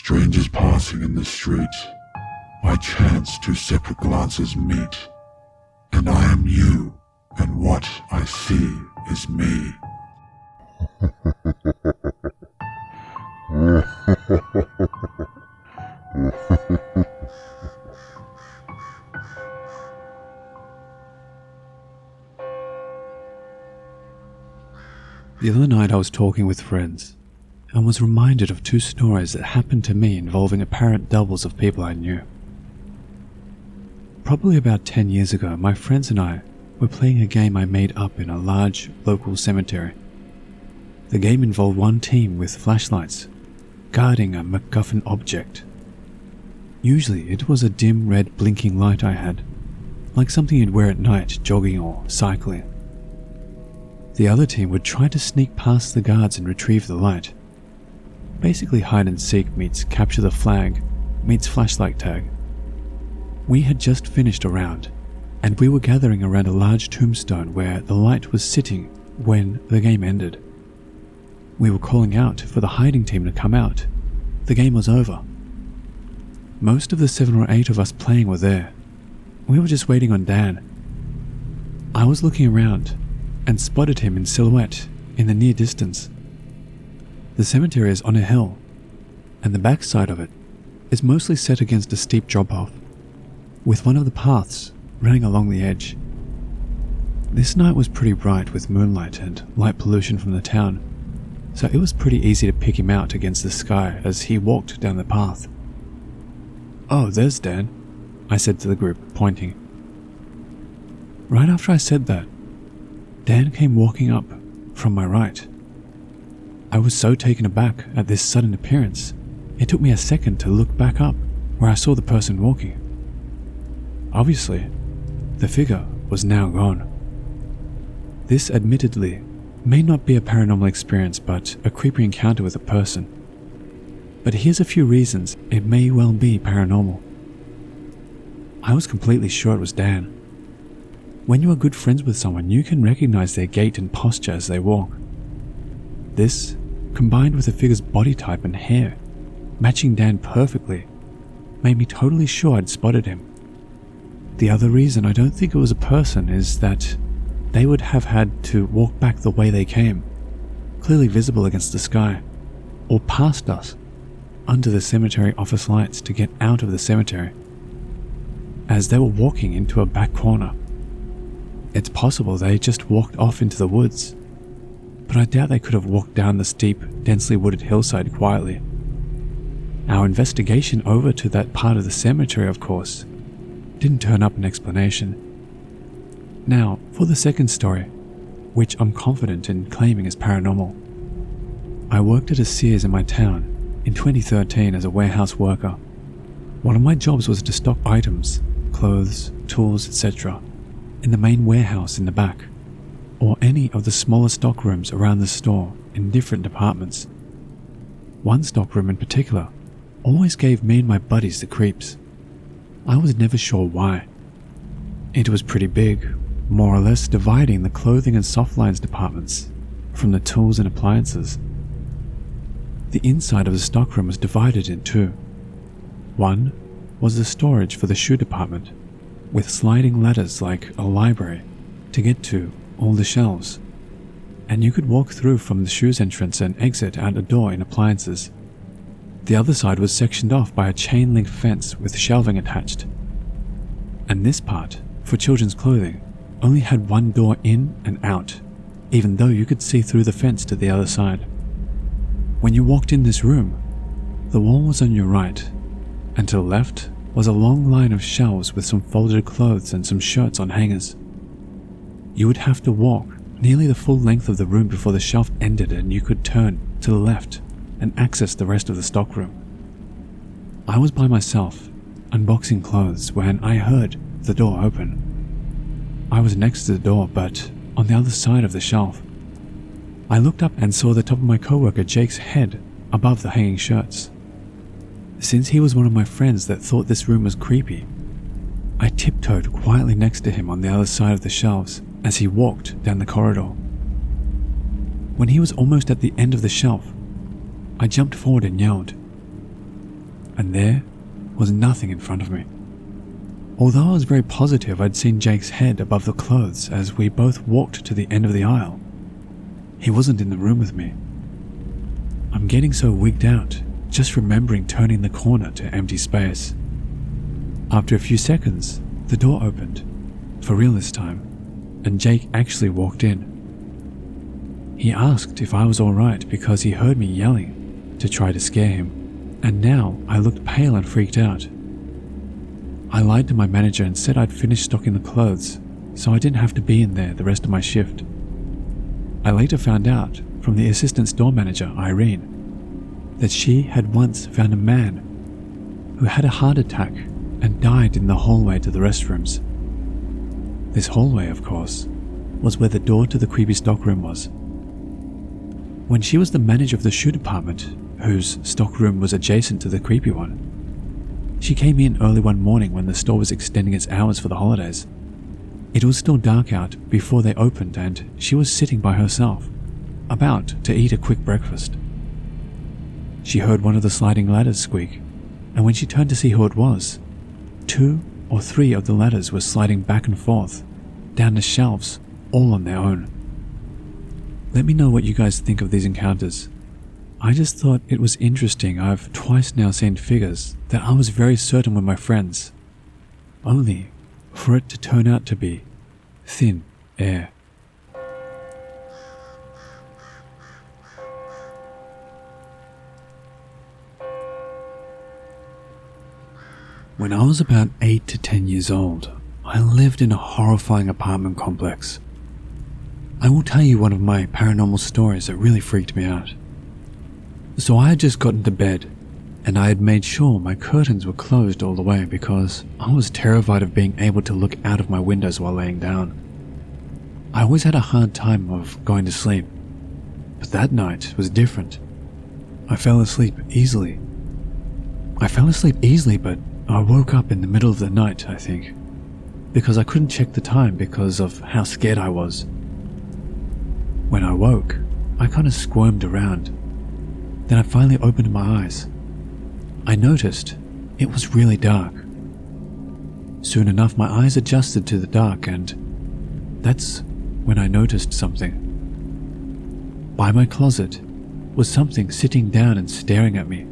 Strangers passing in the street, by chance two separate glances meet, and I am you, and what I see is me. The other night I was talking with friends and was reminded of two stories that happened to me involving apparent doubles of people I knew. Probably about 10 years ago, my friends and I were playing a game I made up in a large local cemetery. The game involved one team with flashlights guarding a MacGuffin object. Usually it was a dim red blinking light I had, like something you'd wear at night jogging or cycling. The other team would try to sneak past the guards and retrieve the light. Basically hide and seek meets capture the flag meets flashlight tag. We had just finished a round, and we were gathering around a large tombstone where the light was sitting when the game ended. We were calling out for the hiding team to come out. The game was over. Most of the 7 or 8 of us playing were there. We were just waiting on Dan. I was looking around and spotted him in silhouette in the near distance. The cemetery is on a hill, and the backside of it is mostly set against a steep drop-off, with one of the paths running along the edge. This night was pretty bright with moonlight and light pollution from the town, so it was pretty easy to pick him out against the sky as he walked down the path. "Oh, there's Dan," I said to the group, pointing. Right after I said that, Dan came walking up from my right. I was so taken aback at this sudden appearance, it took me a second to look back up where I saw the person walking. Obviously, the figure was now gone. This admittedly may not be a paranormal experience but a creepy encounter with a person. But here's a few reasons it may well be paranormal. I was completely sure it was Dan. When you are good friends with someone, you can recognize their gait and posture as they walk. This, combined with the figure's body type and hair, matching Dan perfectly, made me totally sure I'd spotted him. The other reason I don't think it was a person is that they would have had to walk back the way they came, clearly visible against the sky, or past us, under the cemetery office lights to get out of the cemetery, as they were walking into a back corner. It's possible they just walked off into the woods, but I doubt they could have walked down the steep, densely wooded hillside quietly. Our investigation over to that part of the cemetery, of course, didn't turn up an explanation. Now, for the second story, which I'm confident in claiming is paranormal. I worked at a Sears in my town in 2013 as a warehouse worker. One of my jobs was to stock items, clothes, tools, etc., in the main warehouse in the back, or any of the smaller stock rooms around the store in different departments. One stock room in particular always gave me and my buddies the creeps. I was never sure why. It was pretty big, more or less dividing the clothing and softlines departments from the tools and appliances. The inside of the stockroom was divided in two. One was the storage for the shoe department, with sliding ladders like a library to get to all the shelves, and you could walk through from the shoes entrance and exit out a door in appliances. The other side was sectioned off by a chain-link fence with shelving attached, and this part, for children's clothing, only had one door in and out, even though you could see through the fence to the other side. When you walked in this room, the wall was on your right, and to the left was a long line of shelves with some folded clothes and some shirts on hangers. You would have to walk nearly the full length of the room before the shelf ended and you could turn to the left and access the rest of the stockroom. I was by myself, unboxing clothes, when I heard the door open. I was next to the door, but on the other side of the shelf. I looked up and saw the top of my coworker Jake's head above the hanging shirts. Since he was one of my friends that thought this room was creepy, I tiptoed quietly next to him on the other side of the shelves as he walked down the corridor. When he was almost at the end of the shelf, I jumped forward and yelled, and there was nothing in front of me. Although I was very positive I'd seen Jake's head above the clothes as we both walked to the end of the aisle, he wasn't in the room with me. I'm getting so wigged out just remembering turning the corner to empty space. After a few seconds, the door opened, for real this time, and Jake actually walked in. He asked if I was alright because he heard me yelling to try to scare him, and now I looked pale and freaked out. I lied to my manager and said I'd finished stocking the clothes, so I didn't have to be in there the rest of my shift. I later found out from the assistant store manager, Irene, that she had once found a man who had a heart attack and died in the hallway to the restrooms. This hallway, of course, was where the door to the creepy stockroom was. When she was the manager of the shoe department, whose stockroom was adjacent to the creepy one, she came in early one morning when the store was extending its hours for the holidays. It was still dark out before they opened and she was sitting by herself, about to eat a quick breakfast. She heard one of the sliding ladders squeak, and when she turned to see who it was, 2 or 3 of the ladders were sliding back and forth, down the shelves, all on their own. Let me know what you guys think of these encounters. I just thought it was interesting. I've twice now seen figures that I was very certain were my friends, only for it to turn out to be thin air. When I was about 8 to 10 years old, I lived in a horrifying apartment complex. I will tell you one of my paranormal stories that really freaked me out. So I had just gotten to bed, and I had made sure my curtains were closed all the way because I was terrified of being able to look out of my windows while laying down. I always had a hard time of going to sleep, but that night was different. I fell asleep easily, but I woke up in the middle of the night, I think, because I couldn't check the time because of how scared I was. When I woke, I kind of squirmed around. Then I finally opened my eyes. I noticed it was really dark. Soon enough, my eyes adjusted to the dark, and that's when I noticed something. By my closet was something sitting down and staring at me.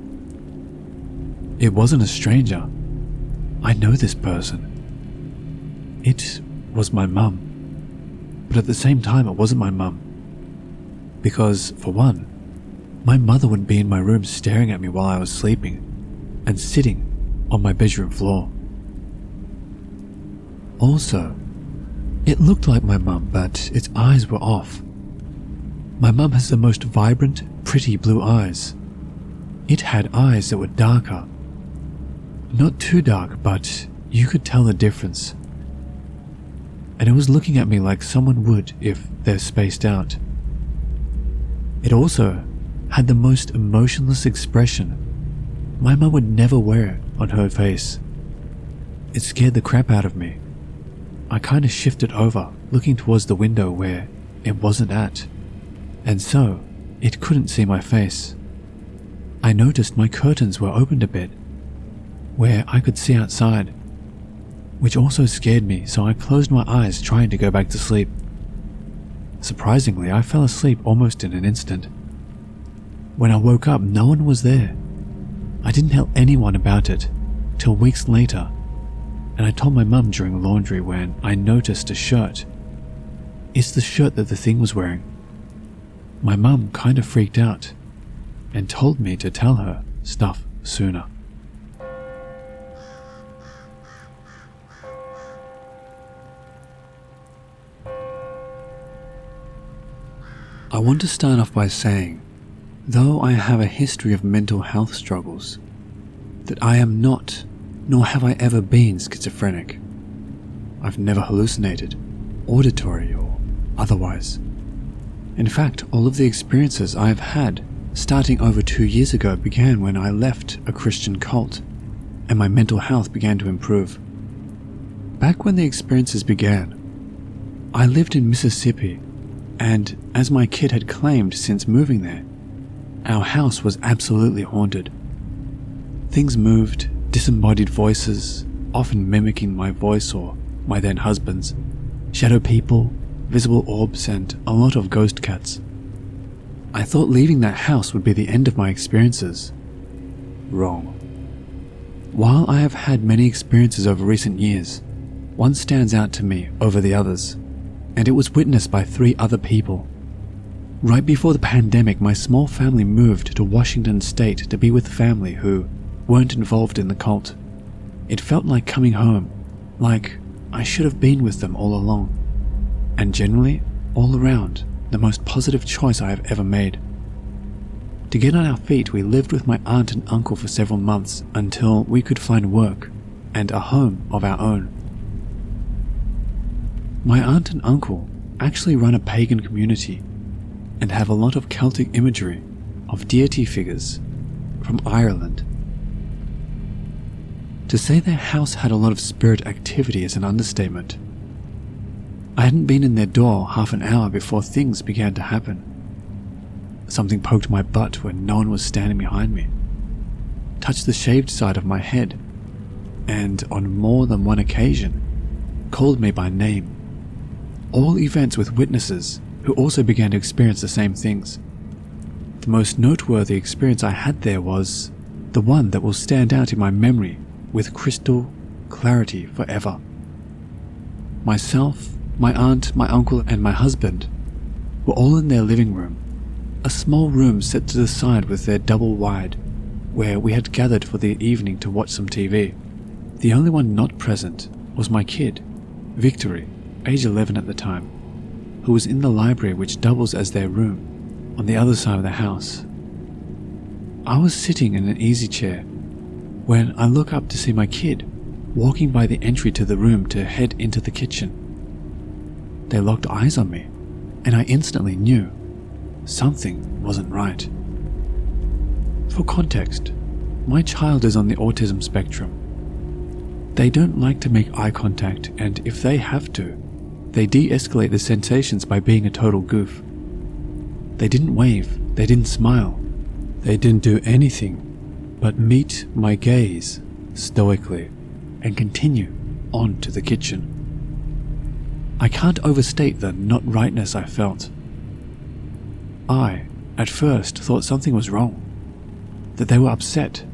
It wasn't a stranger. I know this person. It was my mum. But at the same time, it wasn't my mum. Because, for one, my mother would be in my room staring at me while I was sleeping and sitting on my bedroom floor. Also, it looked like my mum, but its eyes were off. My mum has the most vibrant, pretty blue eyes. It had eyes that were darker. Not too dark, but you could tell the difference. And it was looking at me like someone would if they're spaced out. It also had the most emotionless expression. My mum would never wear it on her face. It scared the crap out of me. I kind of shifted over, looking towards the window where it wasn't at, and so it couldn't see my face. I noticed my curtains were opened a bit, where I could see outside, which also scared me, so I closed my eyes trying to go back to sleep. Surprisingly, I fell asleep almost in an instant. When I woke up, no one was there. I didn't tell anyone about it till weeks later, and I told my mum during laundry when I noticed a shirt. It's the shirt that the thing was wearing. My mum kind of freaked out and told me to tell her stuff sooner. I want to start off by saying, though I have a history of mental health struggles, that I am not, nor have I ever been schizophrenic. I've never hallucinated, auditory or otherwise. In fact, all of the experiences I have had starting over 2 years ago began when I left a Christian cult and my mental health began to improve. Back when the experiences began, I lived in Mississippi, and as my kid had claimed since moving there, our house was absolutely haunted. Things moved, disembodied voices, often mimicking my voice or my then husband's, shadow people, visible orbs, and a lot of ghost cats. I thought leaving that house would be the end of my experiences. Wrong. While I have had many experiences over recent years, one stands out to me over the others, and it was witnessed by 3 other people. Right before the pandemic, my small family moved to Washington State to be with family who weren't involved in the cult. It felt like coming home, like I should have been with them all along, and generally, all around, the most positive choice I have ever made. To get on our feet, we lived with my aunt and uncle for several months until we could find work and a home of our own. My aunt and uncle actually run a pagan community and have a lot of Celtic imagery of deity figures from Ireland. To say their house had a lot of spirit activity is an understatement. I hadn't been in their door half an hour before things began to happen. Something poked my butt when no one was standing behind me, touched the shaved side of my head, and on more than one occasion, called me by name. All events with witnesses who also began to experience the same things. The most noteworthy experience I had there was the one that will stand out in my memory with crystal clarity forever. Myself, my aunt, my uncle, and my husband were all in their living room, a small room set to the side with their double wide, where we had gathered for the evening to watch some TV. The only one not present was my kid, Victory, age 11 at the time, who was in the library which doubles as their room, on the other side of the house. I was sitting in an easy chair when I look up to see my kid walking by the entry to the room to head into the kitchen. They locked eyes on me, and I instantly knew something wasn't right. For context, my child is on the autism spectrum. They don't like to make eye contact, and if they have to, they de-escalate the sensations by being a total goof. They didn't wave, they didn't smile, they didn't do anything but meet my gaze stoically and continue on to the kitchen. I can't overstate the not rightness I felt. I, at first, thought something was wrong, that they were upset.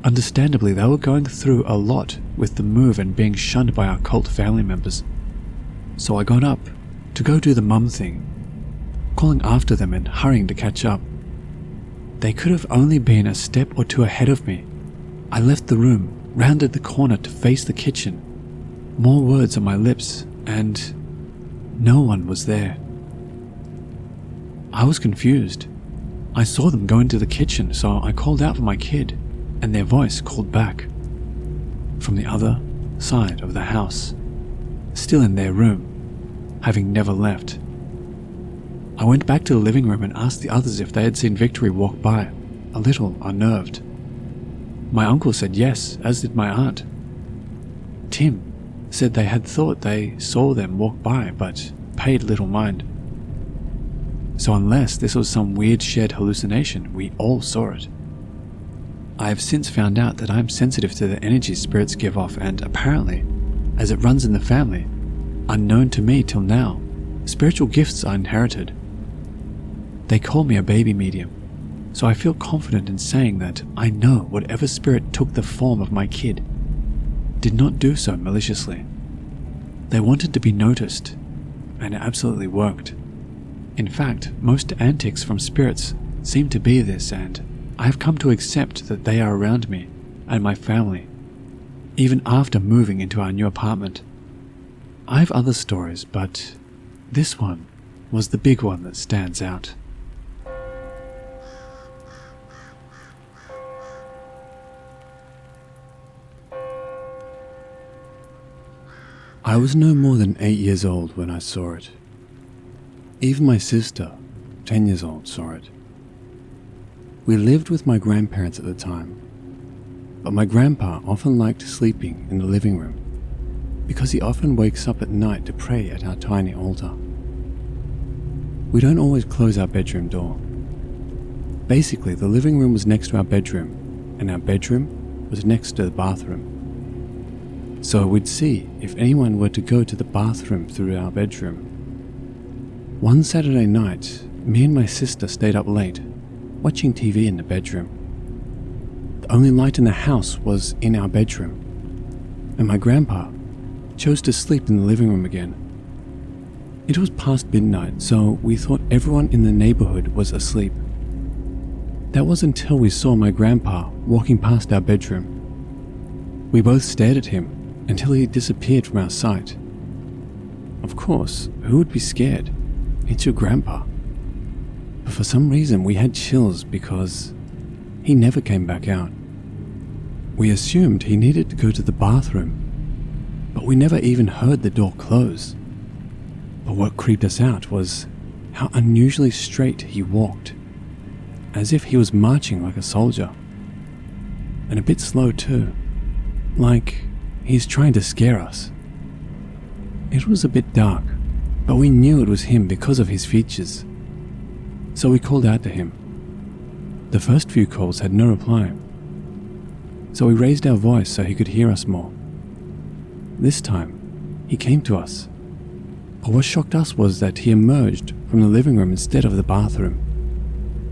Understandably, they were going through a lot with the move and being shunned by our cult family members. So I got up to go do the mum thing, calling after them and hurrying to catch up. They could have only been a step or two ahead of me. I left the room, rounded the corner to face the kitchen, more words on my lips, and no one was there. I was confused. I saw them go into the kitchen, so I called out for my kid, and their voice called back from the other side of the house, still in their room, having never left. I went back to the living room and asked the others if they had seen Victory walk by, a little unnerved. My uncle said yes, as did my aunt. Tim said they had thought they saw them walk by, but paid little mind. So unless this was some weird shared hallucination, we all saw it. I have since found out that I am sensitive to the energy spirits give off, and apparently, as it runs in the family, unknown to me till now, spiritual gifts are inherited. They call me a baby medium, so I feel confident in saying that I know whatever spirit took the form of my kid did not do so maliciously. They wanted to be noticed, and it absolutely worked. In fact, most antics from spirits seem to be this, and I have come to accept that they are around me and my family, even after moving into our new apartment. I have other stories, but this one was the big one that stands out. I was no more than 8 years old when I saw it. Even my sister, 10 years old, saw it. We lived with my grandparents at the time, but my grandpa often liked sleeping in the living room because he often wakes up at night to pray at our tiny altar. We don't always close our bedroom door. Basically, the living room was next to our bedroom, and our bedroom was next to the bathroom. So we'd see if anyone were to go to the bathroom through our bedroom. One Saturday night, me and my sister stayed up late, watching TV in the bedroom. The only light in the house was in our bedroom, and my grandpa chose to sleep in the living room again. It was past midnight, so we thought everyone in the neighborhood was asleep. That was until we saw my grandpa walking past our bedroom. We both stared at him until he disappeared from our sight. Of course, who would be scared? It's your grandpa. But for some reason we had chills because he never came back out. We assumed he needed to go to the bathroom, but we never even heard the door close. But what creeped us out was how unusually straight he walked, as if he was marching like a soldier. And a bit slow too, like he's trying to scare us. It was a bit dark, but we knew it was him because of his features. So we called out to him. The first few calls had no reply, so we raised our voice so he could hear us more. This time, he came to us. But what shocked us was that he emerged from the living room instead of the bathroom.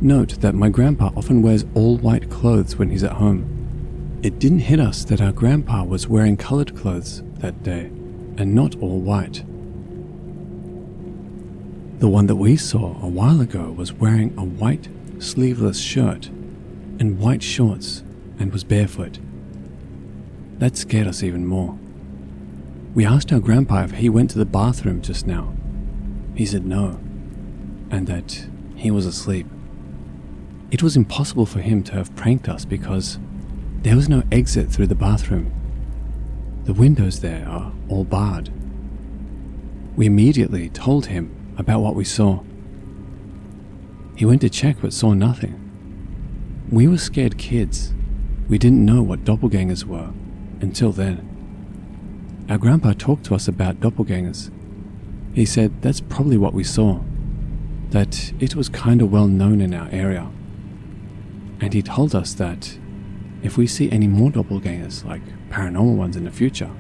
Note that my grandpa often wears all white clothes when he's at home. It didn't hit us that our grandpa was wearing colored clothes that day, and not all white. The one that we saw a while ago was wearing a white sleeveless shirt and white shorts and was barefoot. That scared us even more. We asked our grandpa if he went to the bathroom just now. He said no, and that he was asleep. It was impossible for him to have pranked us because there was no exit through the bathroom. The windows there are all barred. We immediately told him about what we saw. He went to check but saw nothing. We were scared kids. We didn't know what doppelgangers were until then. Our grandpa talked to us about doppelgangers. He said that's probably what we saw, that it was kinda well known in our area. And he told us that if we see any more doppelgangers, like paranormal ones in the future,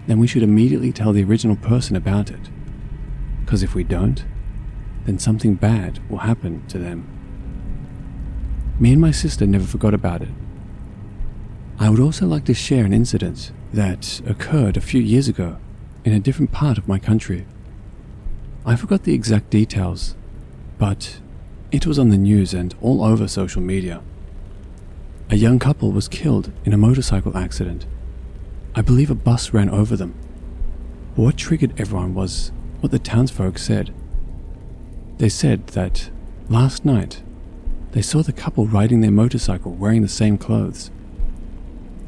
then we should immediately tell the original person about it. Because if we don't, then something bad will happen to them. Me and my sister never forgot about it. I would also like to share an incident that occurred a few years ago in a different part of my country. I forgot the exact details, but it was on the news and all over social media. A young couple was killed in a motorcycle accident. I believe a bus ran over them. But what triggered everyone was what the townsfolk said. They said that last night they saw the couple riding their motorcycle wearing the same clothes.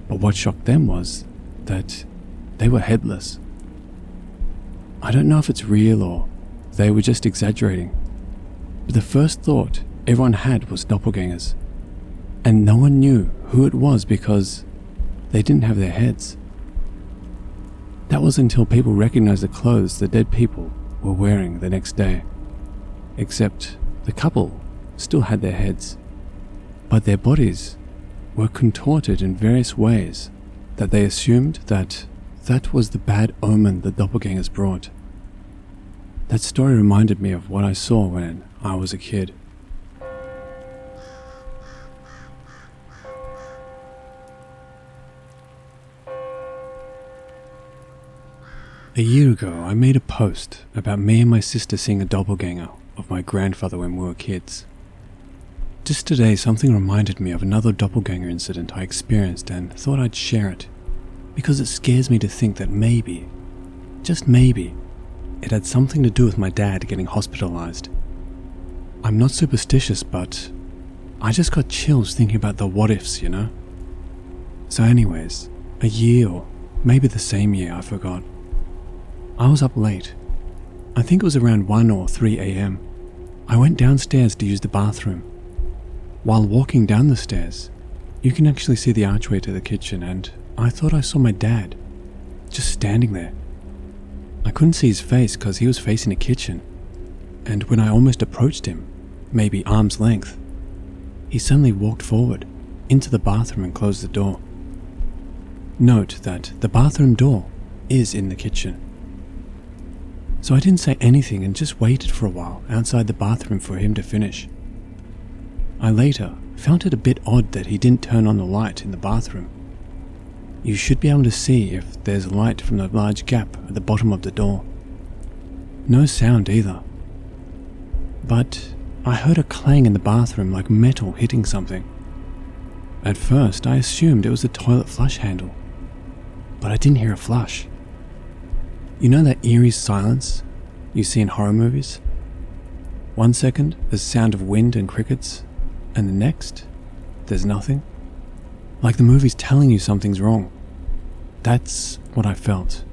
But what shocked them was that they were headless. I don't know if it's real or they were just exaggerating, but the first thought everyone had was doppelgangers, and no one knew who it was because they didn't have their heads. That was until people recognized the clothes the dead people were wearing the next day, except the couple still had their heads, but their bodies were contorted in various ways that they assumed that was the bad omen the doppelgangers brought. That story reminded me of what I saw when I was a kid. A year ago, I made a post about me and my sister seeing a doppelganger of my grandfather when we were kids. Just today, something reminded me of another doppelganger incident I experienced and thought I'd share it, because it scares me to think that maybe, just maybe, it had something to do with my dad getting hospitalized. I'm not superstitious, but I just got chills thinking about the what ifs, you know? So anyways, a year or maybe the same year, I forgot. I was up late. I think it was around 1 or 3 a.m. I went downstairs to use the bathroom. While walking down the stairs, you can actually see the archway to the kitchen, and I thought I saw my dad, just standing there. I couldn't see his face because he was facing the kitchen, and when I almost approached him, maybe arm's length, he suddenly walked forward into the bathroom and closed the door. Note that the bathroom door is in the kitchen. So I didn't say anything and just waited for a while outside the bathroom for him to finish. I later found it a bit odd that he didn't turn on the light in the bathroom. You should be able to see if there's light from the large gap at the bottom of the door. No sound either. But I heard a clang in the bathroom like metal hitting something. At first I assumed it was the toilet flush handle, but I didn't hear a flush. You know that eerie silence you see in horror movies? 1 second, there's sound of wind and crickets, and the next, there's nothing. Like the movie's telling you something's wrong. That's what I felt.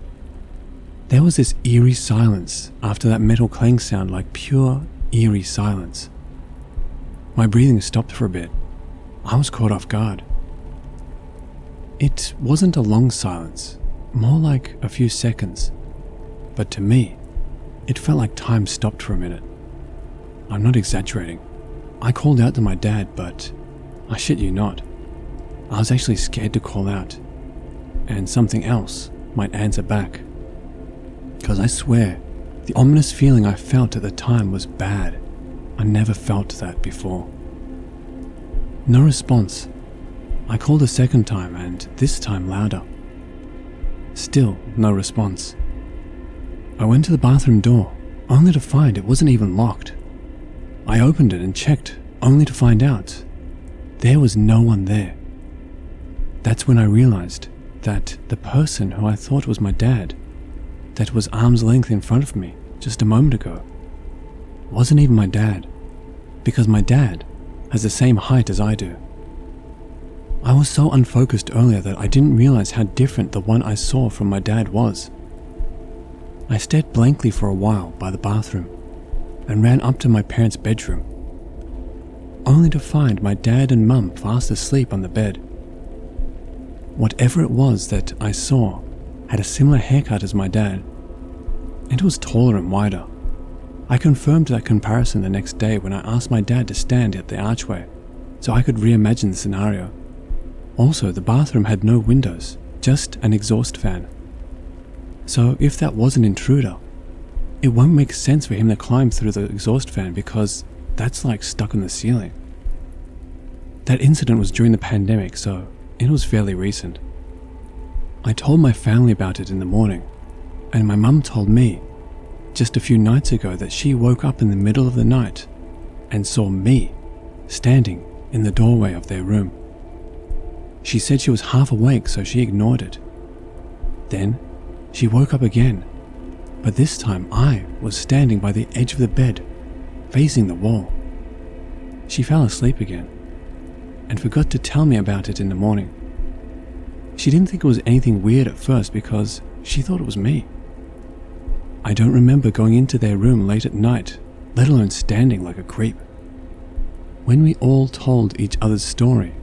There was this eerie silence after that metal clang sound, like pure, eerie silence. My breathing stopped for a bit. I was caught off guard. It wasn't a long silence, more like a few seconds. But to me, it felt like time stopped for a minute. I'm not exaggerating. I called out to my dad, but I shit you not, I was actually scared to call out, and something else might answer back. Because I swear, the ominous feeling I felt at the time was bad. I never felt that before. No response. I called a second time, and this time louder. Still no response. I went to the bathroom door, only to find it wasn't even locked. I opened it and checked, only to find out there was no one there. That's when I realized that the person who I thought was my dad, that was arm's length in front of me just a moment ago, wasn't even my dad, because my dad has the same height as I do. I was so unfocused earlier that I didn't realize how different the one I saw from my dad was. I stared blankly for a while by the bathroom and ran up to my parents' bedroom, only to find my dad and mum fast asleep on the bed. Whatever it was that I saw had a similar haircut as my dad. It was taller and wider. I confirmed that comparison the next day when I asked my dad to stand at the archway so I could reimagine the scenario. Also, the bathroom had no windows, just an exhaust fan. So if that was an intruder, it won't make sense for him to climb through the exhaust fan because that's like stuck in the ceiling. That incident was during the pandemic, so it was fairly recent. I told my family about it in the morning, and my mum told me just a few nights ago that she woke up in the middle of the night and saw me standing in the doorway of their room. She said she was half awake, so she ignored it. Then she woke up again, but this time I was standing by the edge of the bed, facing the wall. She fell asleep again and forgot to tell me about it in the morning. She didn't think it was anything weird at first because she thought it was me. I don't remember going into their room late at night, let alone standing like a creep. When we all told each other's story,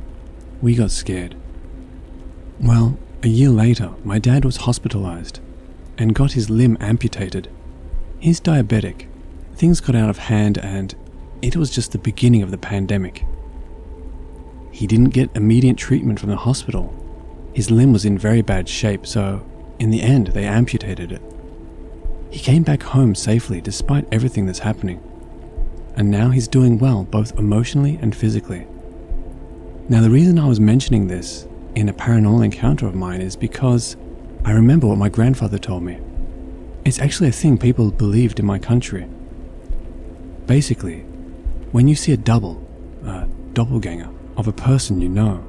we got scared. Well, a year later, my dad was hospitalized and got his limb amputated. He's diabetic. Things got out of hand and it was just the beginning of the pandemic. He didn't get immediate treatment from the hospital. His limb was in very bad shape, so in the end they amputated it. He came back home safely despite everything that's happening. And now he's doing well both emotionally and physically. Now the reason I was mentioning this in a paranormal encounter of mine is because I remember what my grandfather told me. It's actually a thing people believed in my country. Basically, when you see a doppelganger of a person you know,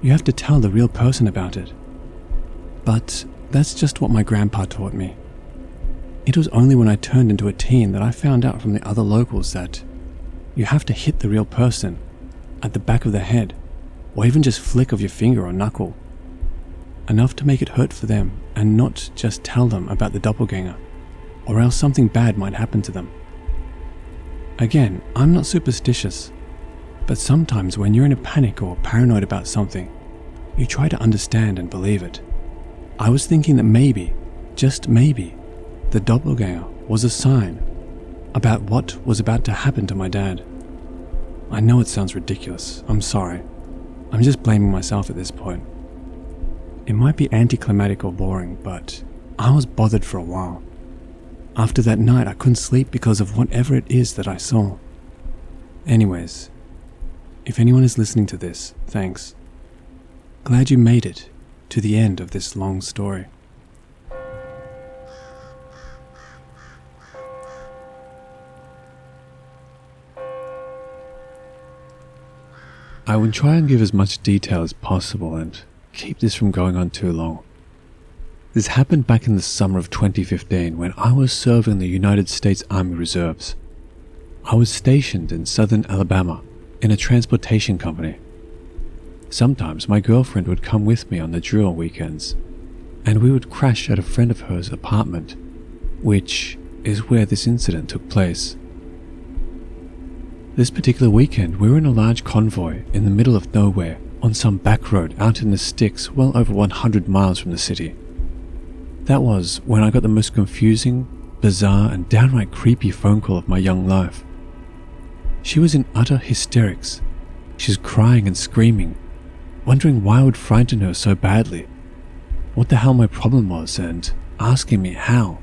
you have to tell the real person about it. But that's just what my grandpa taught me. It was only when I turned into a teen that I found out from the other locals that you have to hit the real person at the back of the head, or even just flick of your finger or knuckle, enough to make it hurt for them and not just tell them about the doppelganger, or else something bad might happen to them. Again, I'm not superstitious, but sometimes when you're in a panic or paranoid about something, you try to understand and believe it. I was thinking that maybe, just maybe, the doppelganger was a sign about what was about to happen to my dad. I know it sounds ridiculous, I'm sorry, I'm just blaming myself at this point. It might be anticlimactic or boring, but I was bothered for a while. After that night, I couldn't sleep because of whatever it is that I saw. Anyways, if anyone is listening to this, thanks. Glad you made it to the end of this long story. I will try and give as much detail as possible and keep this from going on too long. This happened back in the summer of 2015 when I was serving the United States Army Reserves. I was stationed in southern Alabama in a transportation company. Sometimes my girlfriend would come with me on the drill weekends, and we would crash at a friend of hers' apartment, which is where this incident took place. This particular weekend, we were in a large convoy in the middle of nowhere on some back road out in the sticks well over 100 miles from the city. That was when I got the most confusing, bizarre, and downright creepy phone call of my young life. She was in utter hysterics. She was crying and screaming, wondering why I would frighten her so badly, what the hell my problem was, and asking me how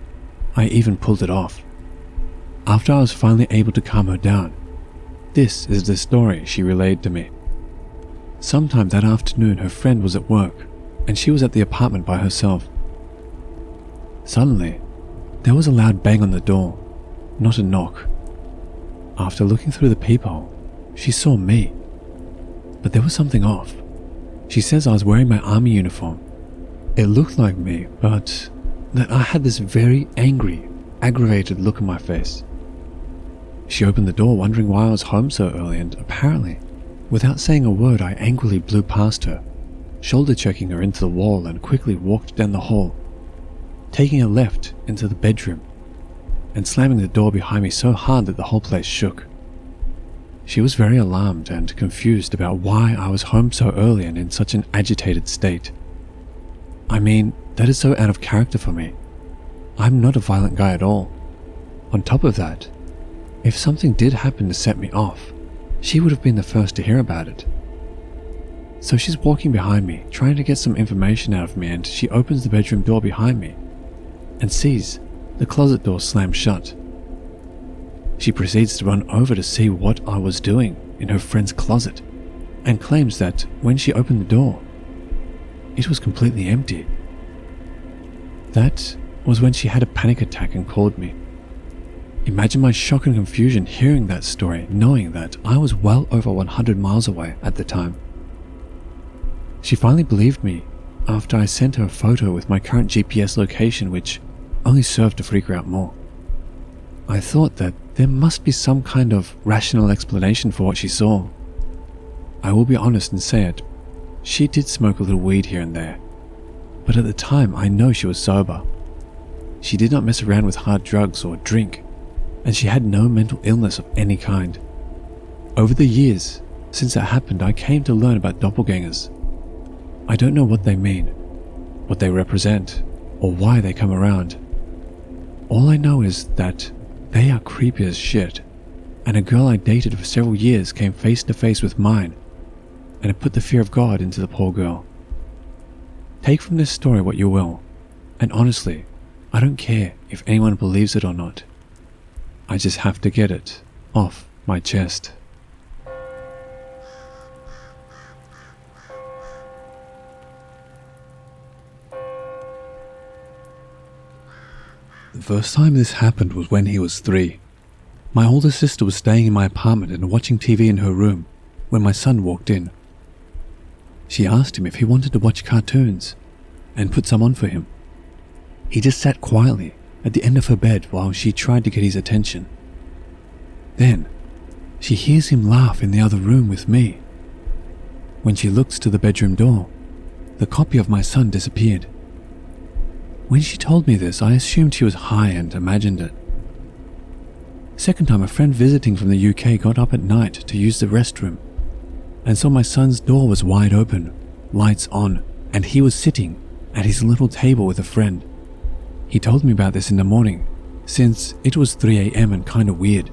I even pulled it off. After I was finally able to calm her down, this is the story she relayed to me. Sometime that afternoon, her friend was at work, and she was at the apartment by herself. Suddenly, there was a loud bang on the door, not a knock. After looking through the peephole, she saw me. But there was something off. She says I was wearing my army uniform. It looked like me, but that I had this very angry, aggravated look on my face. She opened the door, wondering why I was home so early, and apparently, without saying a word, I angrily blew past her, shoulder-checking her into the wall, and quickly walked down the hall, taking a left into the bedroom, and slamming the door behind me so hard that the whole place shook. She was very alarmed and confused about why I was home so early and in such an agitated state. I mean, that is so out of character for me. I'm not a violent guy at all. On top of that, if something did happen to set me off, she would have been the first to hear about it. So she's walking behind me, trying to get some information out of me, and she opens the bedroom door behind me and sees the closet door slammed shut. She proceeds to run over to see what I was doing in her friend's closet and claims that when she opened the door, it was completely empty. That was when she had a panic attack and called me. Imagine my shock and confusion hearing that story, knowing that I was well over 100 miles away at the time. She finally believed me after I sent her a photo with my current GPS location, which only served to freak her out more. I thought that there must be some kind of rational explanation for what she saw. I will be honest and say it, she did smoke a little weed here and there, but at the time I know she was sober. She did not mess around with hard drugs or drink, and she had no mental illness of any kind. Over the years, since that happened, I came to learn about doppelgangers. I don't know what they mean, what they represent, or why they come around. All I know is that they are creepy as shit, and a girl I dated for several years came face to face with mine, and it put the fear of God into the poor girl. Take from this story what you will, and honestly, I don't care if anyone believes it or not. I just have to get it off my chest. The first time this happened was when he was 3. My older sister was staying in my apartment and watching TV in her room when my son walked in. She asked him if he wanted to watch cartoons and put some on for him. He just sat quietly at the end of her bed while she tried to get his attention. Then, she hears him laugh in the other room with me. When she looks to the bedroom door, the copy of my son disappeared. When she told me this, I assumed she was high and imagined it. Second time, a friend visiting from the UK got up at night to use the restroom and saw my son's door was wide open, lights on, and he was sitting at his little table with a friend. He told me about this in the morning, since it was 3 a.m. and kinda weird.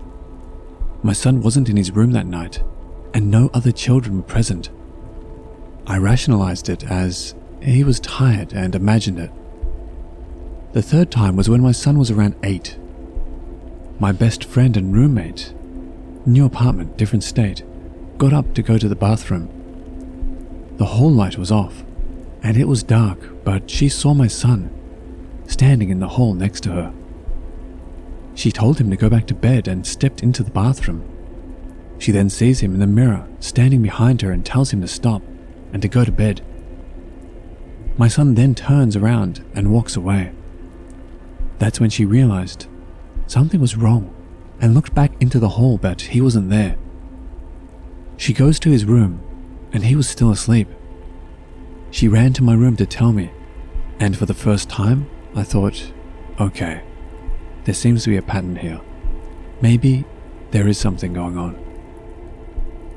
My son wasn't in his room that night, and no other children were present. I rationalized it as he was tired and imagined it. The third time was when my son was around 8. My best friend and roommate, new apartment, different state, got up to go to the bathroom. The hall light was off, and it was dark, but she saw my son standing in the hall next to her. She told him to go back to bed and stepped into the bathroom. She then sees him in the mirror standing behind her and tells him to stop and to go to bed. My son then turns around and walks away. That's when she realized something was wrong and looked back into the hall, but he wasn't there. She goes to his room and he was still asleep. She ran to my room to tell me, and for the first time I thought, okay, there seems to be a pattern here. Maybe there is something going on.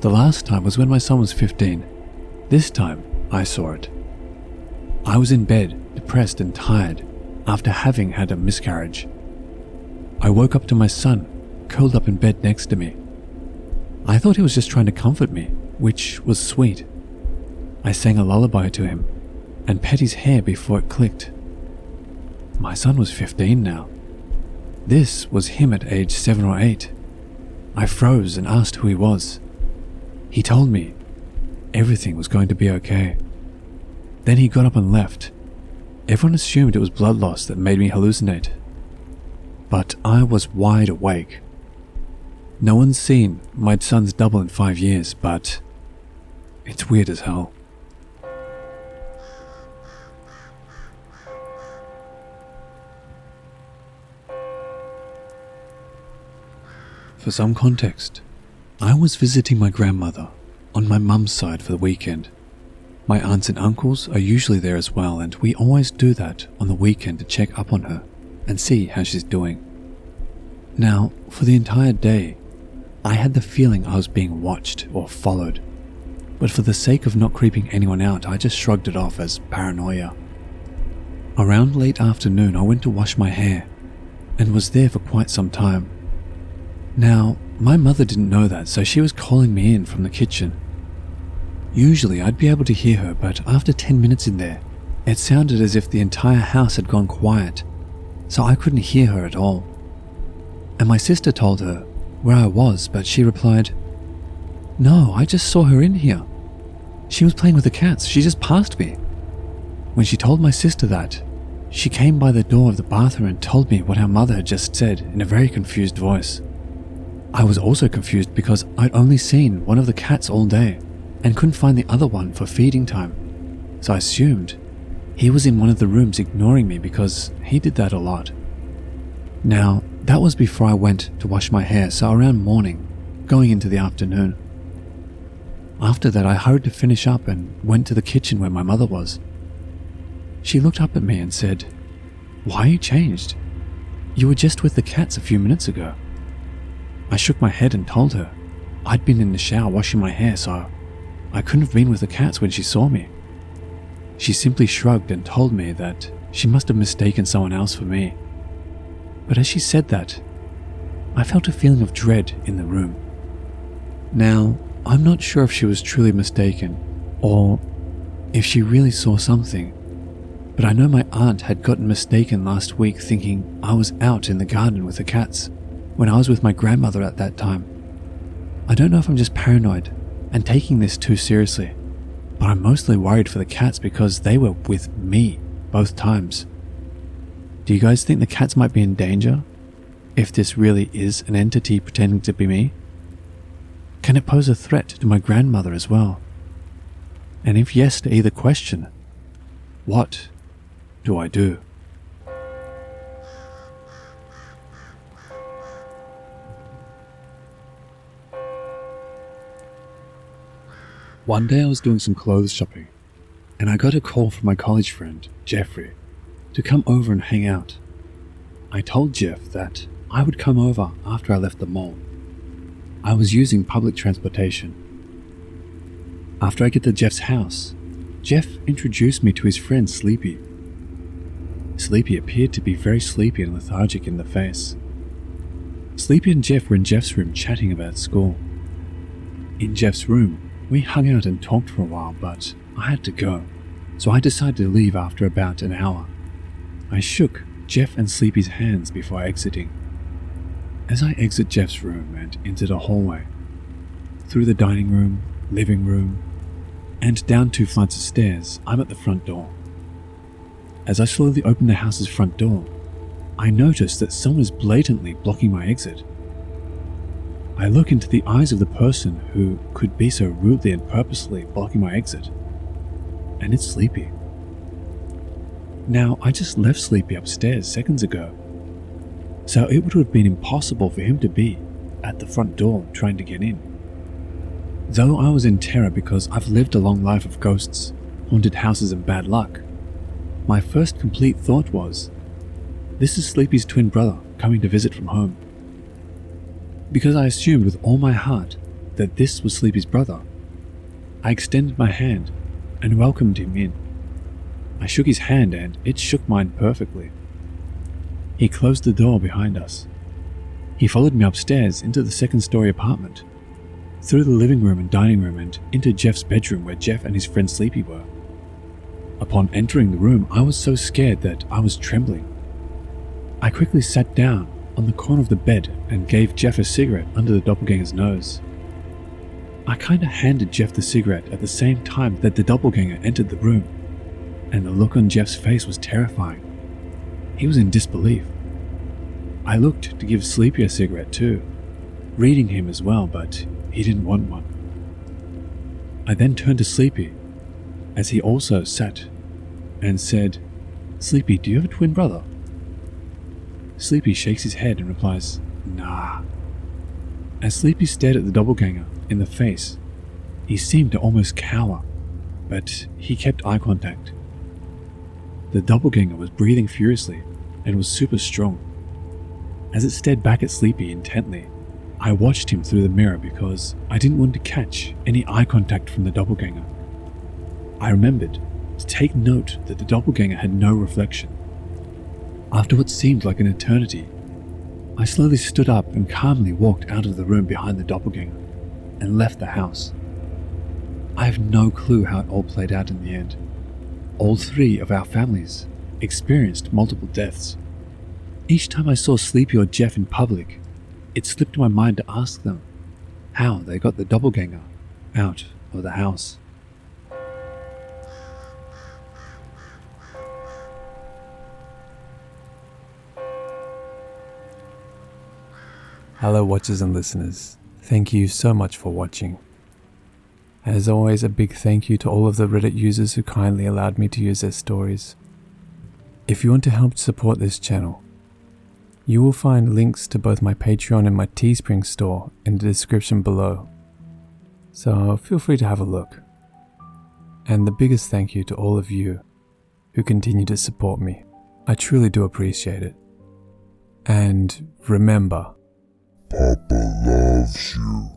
The last time was when my son was 15. This time I saw it. I was in bed, depressed and tired after having had a miscarriage. I woke up to my son curled up in bed next to me. I thought he was just trying to comfort me, which was sweet. I sang a lullaby to him and pet his hair before it clicked. My son was 15 now. This was him at age 7 or 8. I froze and asked who he was. He told me everything was going to be okay. Then he got up and left. Everyone assumed it was blood loss that made me hallucinate. But I was wide awake. No one's seen my son's double in 5 years, but it's weird as hell. For some context, I was visiting my grandmother on my mum's side for the weekend. My aunts and uncles are usually there as well, and we always do that on the weekend to check up on her and see how she's doing. Now, for the entire day, I had the feeling I was being watched or followed, but for the sake of not creeping anyone out, I just shrugged it off as paranoia. Around late afternoon, I went to wash my hair and was there for quite some time. Now, my mother didn't know that, so she was calling me in from the kitchen. Usually I'd be able to hear her, but after 10 minutes in there, it sounded as if the entire house had gone quiet, so I couldn't hear her at all. And my sister told her where I was, but she replied, "No, I just saw her in here. She was playing with the cats, she just passed me." When she told my sister that, she came by the door of the bathroom and told me what our mother had just said in a very confused voice. I was also confused because I'd only seen one of the cats all day and couldn't find the other one for feeding time, so I assumed he was in one of the rooms ignoring me because he did that a lot. Now, that was before I went to wash my hair, so around morning, going into the afternoon. After that, I hurried to finish up and went to the kitchen where my mother was. She looked up at me and said, "Why are you changed? You were just with the cats a few minutes ago." I shook my head and told her I'd been in the shower washing my hair, so I couldn't have been with the cats when she saw me. She simply shrugged and told me that she must have mistaken someone else for me. But as she said that, I felt a feeling of dread in the room. Now, I'm not sure if she was truly mistaken or if she really saw something, but I know my aunt had gotten mistaken last week thinking I was out in the garden with the cats when I was with my grandmother at that time. I don't know if I'm just paranoid and taking this too seriously, but I'm mostly worried for the cats because they were with me both times. Do you guys think the cats might be in danger if this really is an entity pretending to be me? Can it pose a threat to my grandmother as well? And if yes to either question, what do I do? One day I was doing some clothes shopping, and I got a call from my college friend, Jeffrey, to come over and hang out. I told Jeff that I would come over after I left the mall. I was using public transportation. After I get to Jeff's house, Jeff introduced me to his friend Sleepy. Sleepy appeared to be very sleepy and lethargic in the face. Sleepy and Jeff were in Jeff's room chatting about school. In Jeff's room, we hung out and talked for a while, but I had to go, so I decided to leave after about an hour. I shook Jeff and Sleepy's hands before exiting. As I exit Jeff's room and into the hallway, through the dining room, living room, and down 2 flights of stairs, I'm at the front door. As I slowly open the house's front door, I notice that someone is blatantly blocking my exit. I look into the eyes of the person who could be so rudely and purposely blocking my exit, and it's Sleepy. Now, I just left Sleepy upstairs seconds ago, so it would have been impossible for him to be at the front door trying to get in. Though I was in terror because I've lived a long life of ghosts, haunted houses and bad luck, my first complete thought was, this is Sleepy's twin brother coming to visit from home. Because I assumed with all my heart that this was Sleepy's brother, I extended my hand and welcomed him in. I shook his hand and it shook mine perfectly. He closed the door behind us. He followed me upstairs into the 2nd-story apartment, through the living room and dining room and into Jeff's bedroom where Jeff and his friend Sleepy were. Upon entering the room, I was so scared that I was trembling. I quickly sat down on the corner of the bed and gave Jeff a cigarette under the doppelganger's nose. I kinda handed Jeff the cigarette at the same time that the doppelganger entered the room, and the look on Jeff's face was terrifying. He was in disbelief. I looked to give Sleepy a cigarette too, reading him as well, but he didn't want one. I then turned to Sleepy, as he also sat, and said, "Sleepy, do you have a twin brother?" Sleepy shakes his head and replies, "Nah." As Sleepy stared at the doppelganger in the face, he seemed to almost cower, but he kept eye contact. The doppelganger was breathing furiously and was super strong. As it stared back at Sleepy intently, I watched him through the mirror because I didn't want to catch any eye contact from the doppelganger. I remembered to take note that the doppelganger had no reflection. After what seemed like an eternity, I slowly stood up and calmly walked out of the room behind the doppelganger and left the house. I have no clue how it all played out in the end. All 3 of our families experienced multiple deaths. Each time I saw Sleepy or Jeff in public, it slipped my mind to ask them how they got the doppelganger out of the house. Hello watchers and listeners, thank you so much for watching. As always, a big thank you to all of the Reddit users who kindly allowed me to use their stories. If you want to help support this channel, you will find links to both my Patreon and my Teespring store in the description below, so feel free to have a look. And the biggest thank you to all of you who continue to support me. I truly do appreciate it. And remember, Papa loves you.